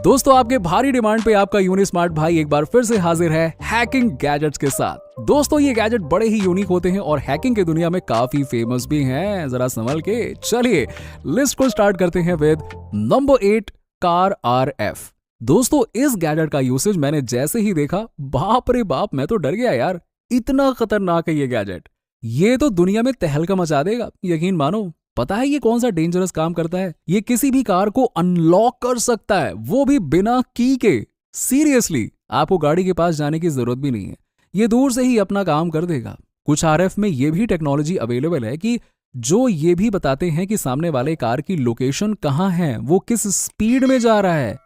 दोस्तों आपके भारी डिमांड पे आपका यूनिस्मार्ट भाई एक बार फिर से हाजिर है हैकिंग गैजेट्स के साथ। दोस्तों ये गैजेट बड़े ही यूनिक होते हैं और हैकिंग की दुनिया में काफी फेमस भी हैं। जरा संभल के चलिए लिस्ट को स्टार्ट करते हैं विद नंबर 8 कार RF। दोस्तों इस गैजेट का यूसेज मैंने जैसे ही देखा, बाप रे बाप, मैं तो डर गया यार, इतना खतरनाक है ये गैजेट। ये तो दुनिया में तहलका मचा देगा, यकीन मानो। पता है ये कौन सा डेंजरस काम करता है? ये किसी भी कार को अनलॉक कर सकता है, वो भी बिना की के। सीरियसली, आपको गाड़ी के पास जाने की जरूरत भी नहीं है, ये दूर से ही अपना काम कर देगा। कुछ RF में ये भी टेक्नोलॉजी अवेलेबल है कि जो ये भी बताते हैं कि सामने वाले कार की लोकेशन कहाँ है, वो किस स्पीड में जा रहा है।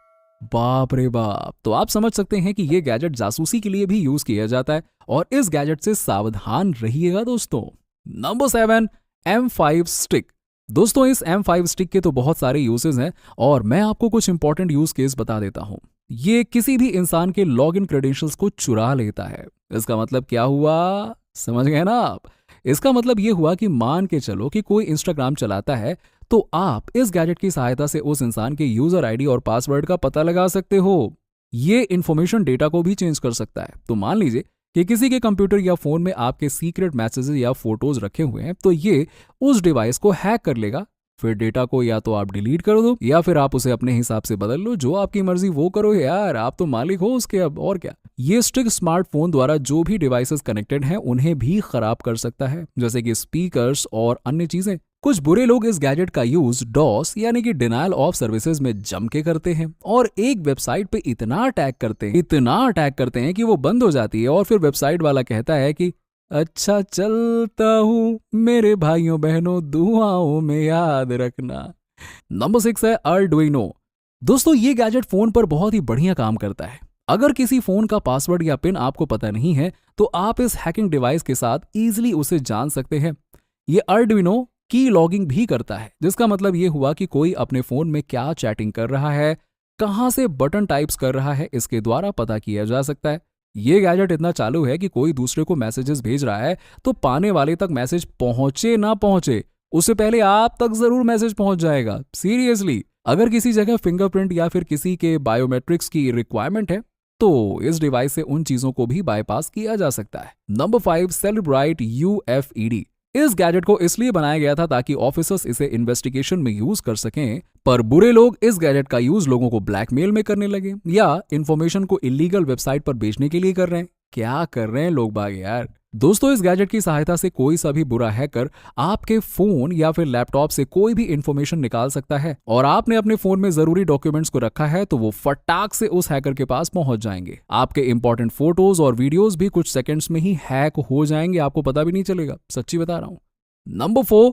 बाप रे बाप, तो आप समझ सकते हैं कि ये गैजेट जासूसी के लिए भी यूज किया जाता है और इस गैजेट से सावधान रहिएगा दोस्तों। Number 7 M5 stick. दोस्तों इस M5 स्टिक के तो बहुत सारे यूजेस हैं और मैं आपको कुछ इंपॉर्टेंट यूज केस बता देता हूं। ये किसी भी इंसान के लॉग इन क्रेडेंशियल्स को चुरा लेता है। इसका मतलब क्या हुआ, समझ गए ना आप? इसका मतलब ये हुआ कि मान के चलो कि कोई इंस्टाग्राम चलाता है, तो आप इस गैजेट की सहायता से उस इंसान के यूजर आईडी और पासवर्ड का पता लगा सकते हो। ये इंफॉर्मेशन डेटा को भी चेंज कर सकता है। तो मान लीजिए कि किसी के कंप्यूटर या फोन में आपके सीक्रेट मैसेजेस या फोटोज रखे हुए हैं, तो ये उस डिवाइस को हैक कर लेगा। फिर डेटा को या तो आप डिलीट कर दो या फिर आप उसे अपने हिसाब से बदल लो, जो आपकी मर्जी वो करो यार, आप तो मालिक हो उसके, अब और क्या। ये स्टिक स्मार्टफोन द्वारा जो भी डिवाइसेस कनेक्टेड हैं उन्हें भी खराब कर सकता है, जैसे कि स्पीकर्स और अन्य चीजें। कुछ बुरे लोग इस गैजेट का यूज डॉस यानी कि डिनायल ऑफ सर्विसेज में जम के करते हैं और एक वेबसाइट पे इतना अटैक करते हैं कि वो बंद हो जाती है और फिर वेबसाइट वाला कहता है कि अच्छा चलता हूँ मेरे भाइयों बहनों, दुआओं में याद रखना। नंबर 6 है अर्डुइनो। दोस्तों ये गैजेट फोन पर बहुत ही बढ़िया काम करता है। अगर किसी फोन का पासवर्ड या पिन आपको पता नहीं है, तो आप इस हैकिंग डिवाइस के साथ इजीली उसे जान सकते हैं। ये अर्डुइनो की लॉगिंग भी करता है, जिसका मतलब ये हुआ कि कोई अपने फोन में क्या चैटिंग कर रहा है, कहां से बटन टाइप्स कर रहा है, इसके द्वारा पता किया जा सकता है। ये गैजेट इतना चालू है कि कोई दूसरे को मैसेजेस भेज रहा है तो पाने वाले तक मैसेज पहुंचे ना पहुंचे, उससे पहले आप तक जरूर मैसेज पहुंच जाएगा। सीरियसली, अगर किसी जगह फिंगरप्रिंट या फिर किसी के बायोमेट्रिक्स की रिक्वायरमेंट है, तो इस डिवाइस से उन चीजों को भी बाईपास किया जा सकता है। Number 5 सेलिब्राइट UFED। इस गैजेट को इसलिए बनाया गया था ताकि ऑफिसर्स इसे इन्वेस्टिगेशन में यूज कर सकें, पर बुरे लोग इस गैजेट का यूज लोगों को ब्लैकमेल में करने लगे या इंफॉर्मेशन को इलीगल वेबसाइट पर बेचने के लिए कर रहे हैं। क्या कर रहे हैं लोग बाग यार। दोस्तों इस गैजेट की सहायता से कोई सा भी बुरा हैकर आपके फोन या फिर लैपटॉप से कोई भी इंफॉर्मेशन निकाल सकता है और आपने अपने फोन में जरूरी डॉक्यूमेंट्स को रखा है तो वो फटाक से उस हैकर के पास पहुंच जाएंगे। आपके इंपॉर्टेंट फोटोज और वीडियोस भी कुछ सेकंड्स में ही हैक हो जाएंगे, आपको पता भी नहीं चलेगा, सच्ची बता रहा हूं। नंबर 4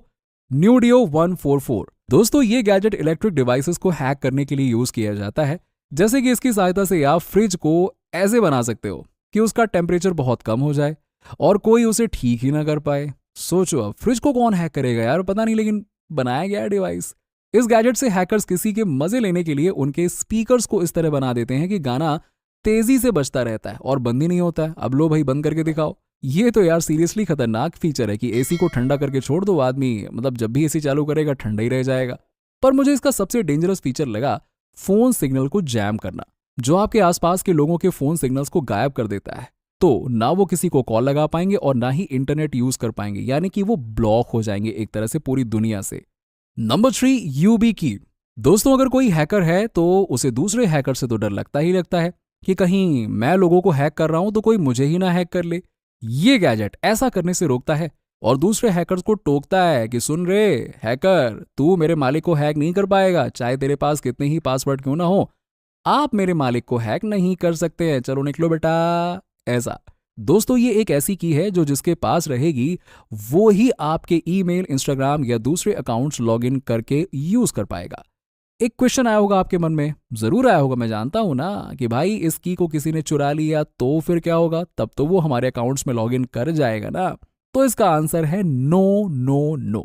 न्यूडियो 144। दोस्तों ये गैजेट इलेक्ट्रिक डिवाइसेस को हैक करने के लिए यूज किया जाता है। जैसे कि इसकी सहायता से आप फ्रिज को ऐसे बना सकते हो कि उसका टेम्परेचर बहुत कम हो जाए और कोई उसे ठीक ही ना कर पाए। सोचो अब फ्रिज को कौन हैक करेगा यार, पता नहीं, लेकिन बनाया गया है डिवाइस। इस गैजेट से हैकर्स किसी के मजे लेने के लिए उनके स्पीकर्स को इस तरह बना देते हैं कि गाना तेजी से बजता रहता है और बंद ही नहीं होता है। अब लो भाई बंद करके दिखाओ। ये तो यार सीरियसली खतरनाक फीचर है कि एसी को ठंडा करके छोड़ दो, आदमी मतलब जब भी एसी चालू करेगा ठंडा ही रह जाएगा। पर मुझे इसका सबसे डेंजरस फीचर लगा फोन सिग्नल को जैम करना, जो आपके आसपास के लोगों के फोन सिग्नल्स को गायब कर देता है। तो ना वो किसी को कॉल लगा पाएंगे और ना ही इंटरनेट यूज कर पाएंगे, यानी कि वो ब्लॉक हो जाएंगे एक तरह से पूरी दुनिया से। Number 3 YubiKey। दोस्तों अगर कोई हैकर है तो उसे दूसरे हैकर से तो डर लगता ही लगता है कि कहीं मैं लोगों को हैक कर रहा हूं तो कोई मुझे ही ना हैक कर ले। ये गैजेट ऐसा करने से रोकता है और दूसरे हैकर्स को टोकता है कि सुन रे हैकर, तू मेरे मालिक को हैक नहीं कर पाएगा, चाहे तेरे पास कितने ही पासवर्ड क्यों ना हो, आप मेरे मालिक को हैक नहीं कर सकते हैं, चलो निकलो बेटा। ऐसा दोस्तों ये एक ऐसी की है जो जिसके पास रहेगी वो ही आपके ईमेल, इंस्टाग्राम या दूसरे अकाउंट्स लॉगिन करके यूज कर पाएगा। एक क्वेश्चन आया होगा आपके मन में, जरूर आया होगा, मैं जानता हूं ना, कि भाई इस की को किसी ने चुरा लिया तो फिर क्या होगा, तब तो वो हमारे अकाउंट्स में लॉगिन कर जाएगा ना। तो इसका आंसर है नो नो नो।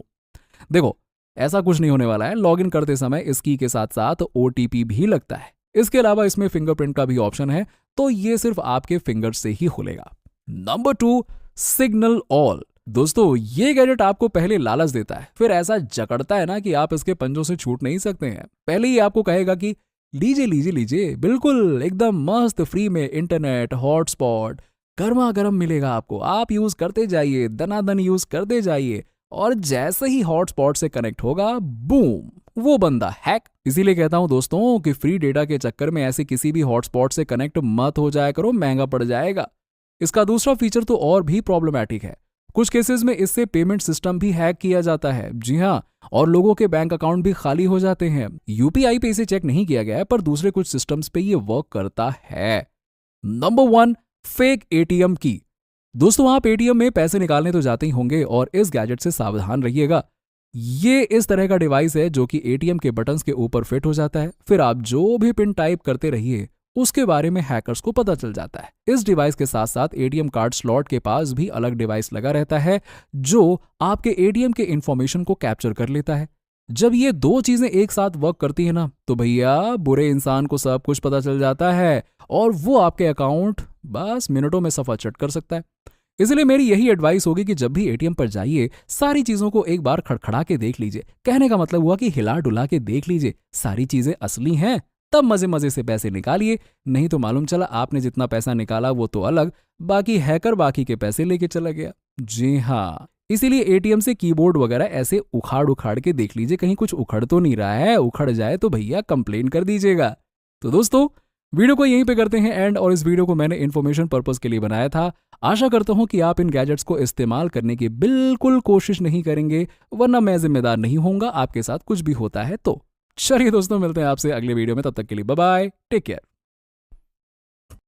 देखो ऐसा कुछ नहीं होने वाला है। लॉगिन करते समय इस की के साथ साथ OTP भी लगता है। इसके अलावा इसमें फिंगरप्रिंट का भी ऑप्शन है, तो ये सिर्फ आपके फिंगर से ही खुलेगा। Number 2 signal all. दोस्तों ये गैजेट आपको पहले लालच देता है, फिर ऐसा जकड़ता है ना कि आप इसके पंजों से छूट नहीं सकते हैं। पहले ही आपको कहेगा कि लीजिए लीजिए लीजिए, बिल्कुल एकदम मस्त फ्री में इंटरनेट हॉटस्पॉट गर्मा गर्म मिलेगा आपको। आप यूज करते जाइए, दनादन यूज करते जाइए, और जैसे ही हॉटस्पॉट से कनेक्ट होगा, बूम, वो बंदा हैक। इसीलिए कहता हूं दोस्तों कि फ्री डेटा के चक्कर में ऐसे किसी भी हॉटस्पॉट से कनेक्ट मत हो जाया करो, महंगा पड़ जाएगा। इसका दूसरा फीचर तो और भी प्रॉब्लमैटिक है। कुछ केसेस में इससे पेमेंट सिस्टम भी हैक किया जाता है, जी हाँ, और लोगों के बैंक अकाउंट भी खाली हो जाते हैं। यूपीआई पे इसे चेक नहीं किया गया है, पर दूसरे कुछ सिस्टम्स पे ये वर्क करता है। नंबर 1, फेक एटीएम की। दोस्तों आप एटीएम में पैसे निकालने तो जाते ही होंगे, और इस गैजेट से सावधान रहिएगा। ये इस तरह का डिवाइस है जो कि एटीएम के बटन्स के ऊपर फिट हो जाता है। फिर आप जो भी पिन टाइप करते रहिए, उसके बारे में हैकर्स को पता चल जाता है। इस डिवाइस के साथ साथ एटीएम कार्ड स्लॉट के पास भी अलग डिवाइस लगा रहता है जो आपके एटीएम के इंफॉर्मेशन को कैप्चर कर लेता है। जब ये दो चीजें एक साथ वर्क करती है ना, तो भैया बुरे इंसान को सब कुछ पता चल जाता है, और वो आपके अकाउंट बस मिनटों में सफा चट कर सकता है। इसलिए मेरी यही एडवाइस होगी कि जब भी एटीएम पर जाइए, सारी चीजों को एक बार खड़खड़ा के देख लीजिए। कहने का मतलब हुआ कि हिला डुला के देख लीजिए, सारी चीजें असली हैं, तब मजे मजे से पैसे निकालिए। नहीं तो मालूम चला आपने जितना पैसा निकाला वो तो अलग, बाकी हैकर बाकी के पैसे लेके चला गया। जी हाँ, इसीलिए एटीएम से कीबोर्ड वगैरह ऐसे उखाड़ उखाड़ के देख लीजिए, कहीं कुछ उखड़ तो नहीं रहा है। उखड़ जाए तो भैया कंप्लेन कर दीजिएगा। तो दोस्तों वीडियो को यहीं पे करते हैं एंड, और इस वीडियो को मैंने इन्फॉर्मेशन पर्पस के लिए बनाया था। आशा करता हूं कि आप इन गैजेट्स को इस्तेमाल करने की बिल्कुल कोशिश नहीं करेंगे, वरना मैं जिम्मेदार नहीं होऊंगा आपके साथ कुछ भी होता है तो। चलिए दोस्तों, मिलते हैं आपसे अगले वीडियो में, तब तक के लिए बाय बाय, टेक केयर।